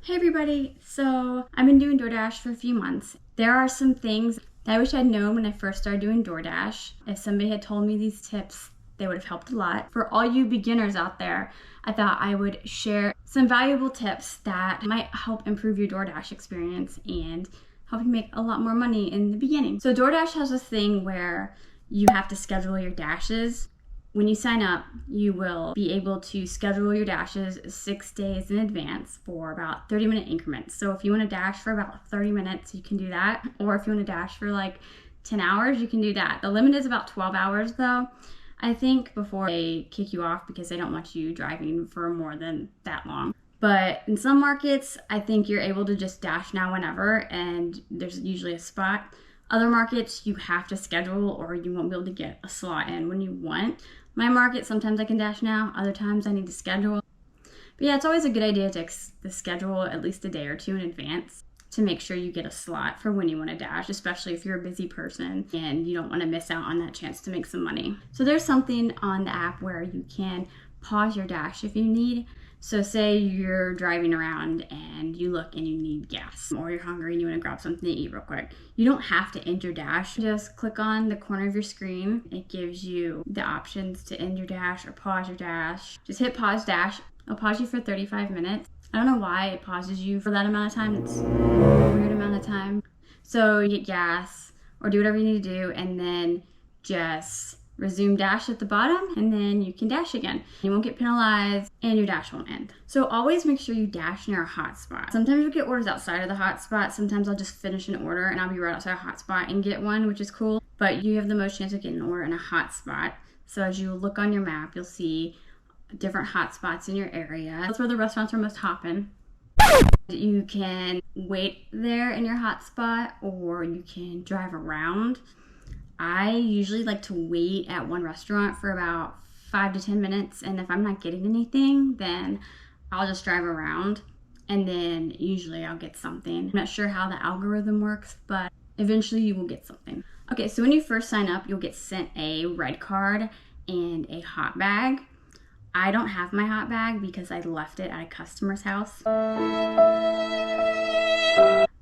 Hey everybody! So I've been doing DoorDash for a few months. There are some things that I wish I'd known when I first started doing DoorDash. If somebody had told me these tips, they would have helped a lot. For all you beginners out there, I thought I would share some valuable tips that might help improve your DoorDash experience and help you make a lot more money in the beginning. So DoorDash has this thing where you have to schedule your dashes. When you sign up, you will be able to schedule your dashes 6 days in advance for about 30-minute increments. So if you want to dash for about 30 minutes, you can do that. Or if you want to dash for like 10 hours, you can do that. The limit is about 12 hours though, I think, before they kick you off because they don't want you driving for more than that long. But in some markets, I think you're able to just dash now whenever, and there's usually a spot. Other markets, you have to schedule or you won't be able to get a slot in when you want. My market, sometimes I can dash now, other times I need to schedule. But yeah, it's always a good idea to schedule at least a day or two in advance to make sure you get a slot for when you want to dash, especially if you're a busy person and you don't want to miss out on that chance to make some money. So there's something on the app where you can pause your dash if you need. So say you're driving around and you look and you need gas, or you're hungry and you want to grab something to eat real quick. You don't have to end your dash. Just click on the corner of your screen. It gives you the options to end your dash or pause your dash. Just hit pause dash. It'll pause you for 35 minutes. I don't know why it pauses you for that amount of time. It's a weird amount of time. So you get gas or do whatever you need to do, and then just resume dash at the bottom, and then you can dash again. You won't get penalized and your dash won't end. So always make sure you dash near a hotspot. Sometimes you'll get orders outside of the hotspot. Sometimes I'll just finish an order and I'll be right outside a hotspot and get one, which is cool. But you have the most chance of getting an order in a hotspot. So as you look on your map, you'll see different hotspots in your area. That's where the restaurants are most hopping. You can wait there in your hotspot, or you can drive around. I usually like to wait at one restaurant for about 5 to 10 minutes, and if I'm not getting anything, then I'll just drive around, and then usually I'll get something. I'm not sure how the algorithm works, but eventually you will get something. Okay, so when you first sign up, you'll get sent a red card and a hot bag. I don't have my hot bag because I left it at a customer's house.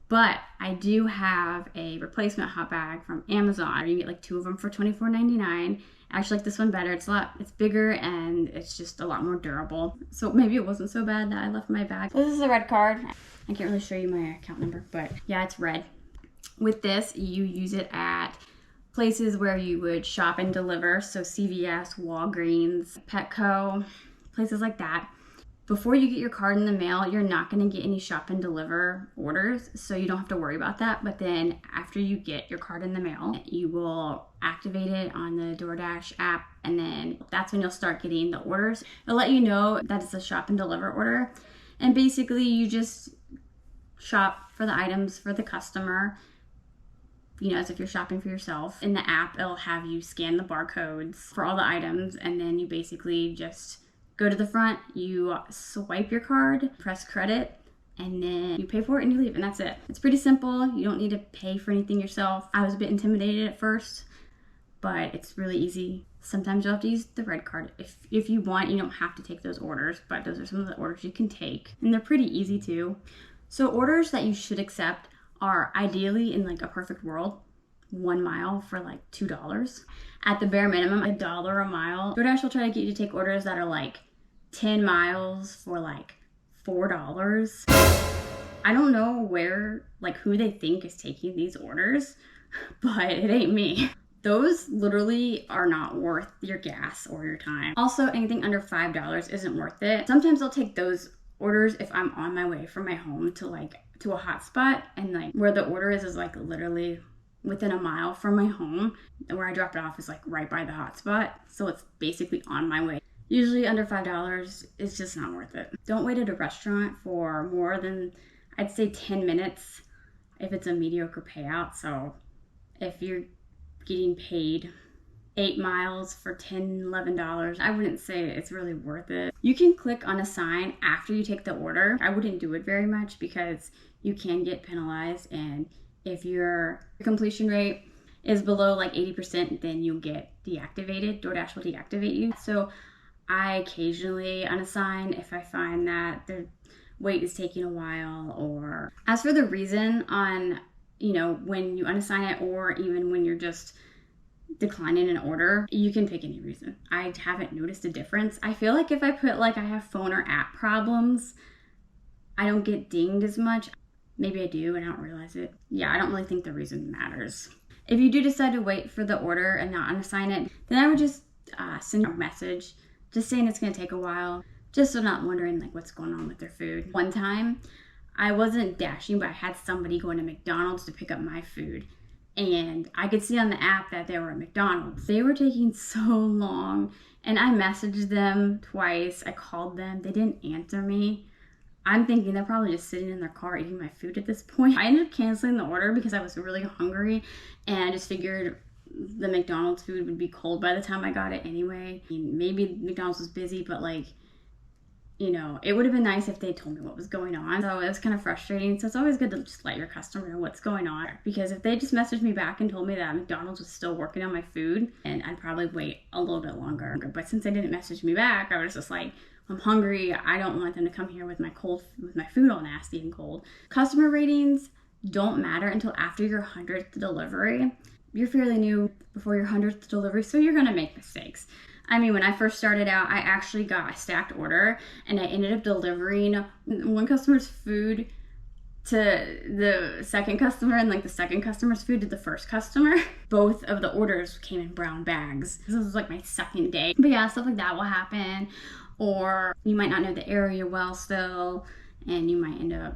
But I do have a replacement hot bag from Amazon. You can get like 2 of them for $24.99. I actually like this one better. It's bigger and it's just a lot more durable. So maybe it wasn't so bad that I left my bag. This is a red card. I can't really show you my account number, but yeah, it's red. With this, you use it at places where you would shop and deliver. So CVS, Walgreens, Petco, places like that. Before you get your card in the mail, you're not going to get any shop and deliver orders, so you don't have to worry about that. But then after you get your card in the mail, you will activate it on the DoorDash app, and then that's when you'll start getting the orders. It'll let you know that it's a shop and deliver order, and basically you just shop for the items for the customer, as if you're shopping for yourself. In the app, it'll have you scan the barcodes for all the items, and then you basically just go to the front, you swipe your card, press credit, and then you pay for it and you leave, and that's it. It's pretty simple. You don't need to pay for anything yourself. I was a bit intimidated at first, but it's really easy. Sometimes you'll have to use the red card. If you want, you don't have to take those orders, but those are some of the orders you can take, and they're pretty easy too. So orders that you should accept are ideally, in like a perfect world, 1 mile for like $2. At the bare minimum, $1 a mile. DoorDash will try to get you to take orders that are like 10 miles for like $4. I don't know who they think is taking these orders, but it ain't me. Those literally are not worth your gas or your time. Also, anything under $5 isn't worth it. Sometimes I'll take those orders if I'm on my way from my home to a hotspot, and like where the order is like literally within a mile from my home, and where I drop it off is like right by the hotspot, so it's basically on my way. Usually under $5 is just not worth it. Don't wait at a restaurant for more than, I'd say, 10 minutes if it's a mediocre payout. So if you're getting paid 8 miles for $10, $11, I wouldn't say it's really worth it. You can click on a sign after you take the order. I wouldn't do it very much because you can get penalized, and if your completion rate is below like 80%, then you'll get deactivated. DoorDash will deactivate you. So I occasionally unassign if I find that wait is taking a while. Or as for the reason on, when you unassign it, or even when you're just declining an order, you can pick any reason. I haven't noticed a difference. I feel like if I put I have phone or app problems, I don't get dinged as much. Maybe I do and I don't realize it. Yeah, I don't really think the reason matters. If you do decide to wait for the order and not unassign it, then I would just send a message just saying it's going to take a while, just so they're not wondering what's going on with their food. One time, I wasn't dashing, but I had somebody going to McDonald's to pick up my food. And I could see on the app that they were at McDonald's. They were taking so long, and I messaged them twice. I called them. They didn't answer me. I'm thinking they're probably just sitting in their car eating my food at this point. I ended up canceling the order because I was really hungry, and I just figured the McDonald's food would be cold by the time I got it anyway. Maybe McDonald's was busy, but it would have been nice if they told me what was going on. So it was kind of frustrating. So it's always good to just let your customer know what's going on. Because if they just messaged me back and told me that McDonald's was still working on my food, and I'd probably wait a little bit longer. But since they didn't message me back, I was just I'm hungry. I don't want them to come here with my food all nasty and cold. Customer ratings don't matter until after your 100th delivery. You're fairly new before your 100th delivery, so you're going to make mistakes. When I first started out, I actually got a stacked order, and I ended up delivering one customer's food to the second customer, and the second customer's food to the first customer. Both of the orders came in brown bags. This was my second day. But yeah, stuff like that will happen. Or you might not know the area well still, and you might end up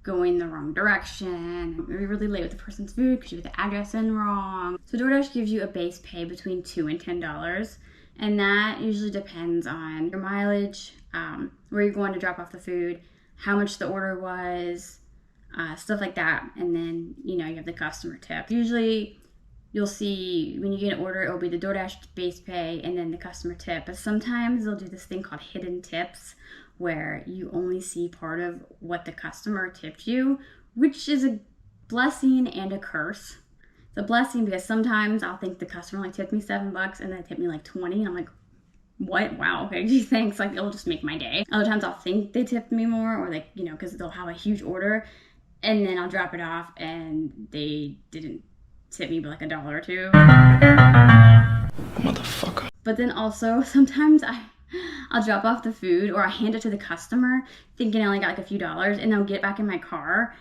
going the wrong direction. You're really late with the person's food because you put the address in wrong. So DoorDash gives you a base pay between $2 and $10. And that usually depends on your mileage, where you're going to drop off the food, how much the order was, stuff like that. And then, you have the customer tip. Usually you'll see when you get an order, it'll be the DoorDash base pay and then the customer tip. But sometimes they'll do this thing called hidden tips, where you only see part of what the customer tipped you, which is a blessing and a curse. It's a blessing because sometimes I'll think the customer only tipped me $7 and then tipped me 20, and I'm like, what? Wow, okay, gee, thanks. It'll just make my day. Other times I'll think they tipped me more, or because they'll have a huge order, and then I'll drop it off and they didn't tip me but $1 or $2. Motherfucker. But then also sometimes I'll drop off the food, or I hand it to the customer thinking I only got a few dollars, and I'll get back in my car,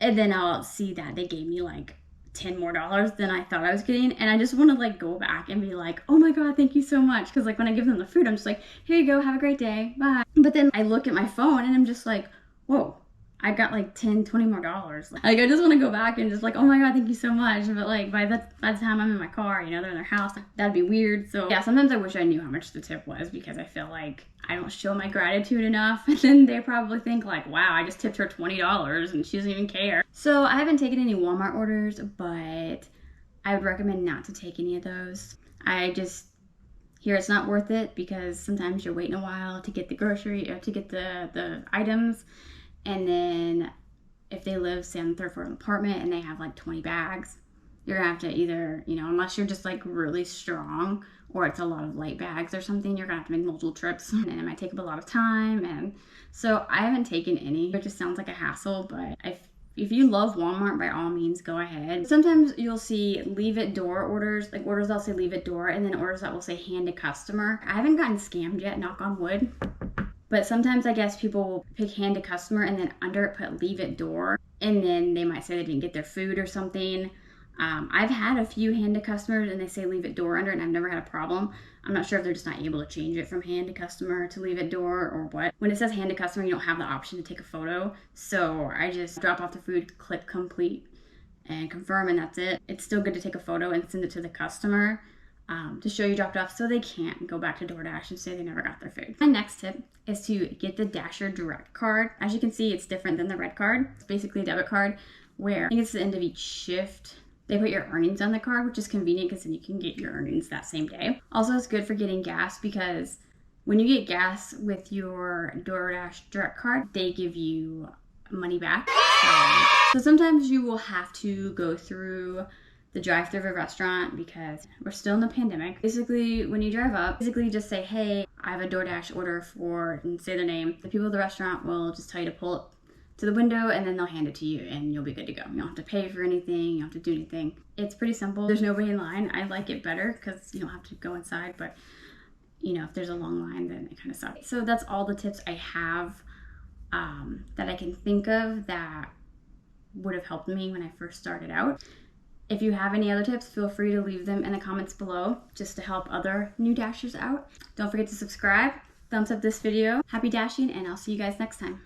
and then I'll see that they gave me $10 more than I thought I was getting, and I just want to go back and be oh my god, thank you so much, because when I give them the food, I'm just here you go, have a great day, bye. But then I look at my phone and I'm just whoa, I got $10, $20 more. I just want to go back and just oh my god, thank you so much. But by the time I'm in my car, they're in their house, that'd be weird. So yeah, sometimes I wish I knew how much the tip was, because I feel I don't show my gratitude enough, and then they probably think wow, I just tipped her $20 and she doesn't even care. So I haven't taken any Walmart orders, but I would recommend not to take any of those. I just hear it's not worth it, because sometimes you're waiting a while to get the grocery or to get the items. And then if they live, say, on the third floor of an apartment and they have 20 bags, you're gonna have to either, unless you're just really strong, or it's a lot of light bags or something, you're gonna have to make multiple trips, and it might take up a lot of time. And so I haven't taken any. It just sounds like a hassle, but if you love Walmart, by all means, go ahead. Sometimes you'll see leave it door orders, orders that'll say leave it door, and then orders that will say hand to customer. I haven't gotten scammed yet, knock on wood. But sometimes I guess people will pick hand to customer and then under it put leave it door, and then they might say they didn't get their food or something. I've had a few hand to customers and they say leave it door under, and I've never had a problem. I'm not sure if they're just not able to change it from hand to customer to leave it door or what. When it says hand to customer, you don't have the option to take a photo. So I just drop off the food, click complete, and confirm, and that's it. It's still good to take a photo and send it to the customer to show you dropped off, so they can't go back to DoorDash and say they never got their food. My next tip is to get the Dasher Direct card. As you can see, it's different than the red card. It's basically a debit card where I think it's the end of each shift. They put your earnings on the card, which is convenient because then you can get your earnings that same day. Also, it's good for getting gas, because when you get gas with your DoorDash Direct card, they give you money back. So sometimes you will have to go through the drive-thru of a restaurant because we're still in the pandemic. Basically, when you drive up, basically just say, hey, I have a DoorDash order for, and say their name. The people at the restaurant will just tell you to pull up to the window and then they'll hand it to you and you'll be good to go. You don't have to pay for anything, you don't have to do anything. It's pretty simple. There's nobody in line. I like it better because you don't have to go inside, but you know, if there's a long line, then it kind of sucks. So that's all the tips I have that I can think of that would have helped me when I first started out. If you have any other tips, feel free to leave them in the comments below just to help other new dashers out. Don't forget to subscribe, thumbs up this video. Happy dashing, and I'll see you guys next time.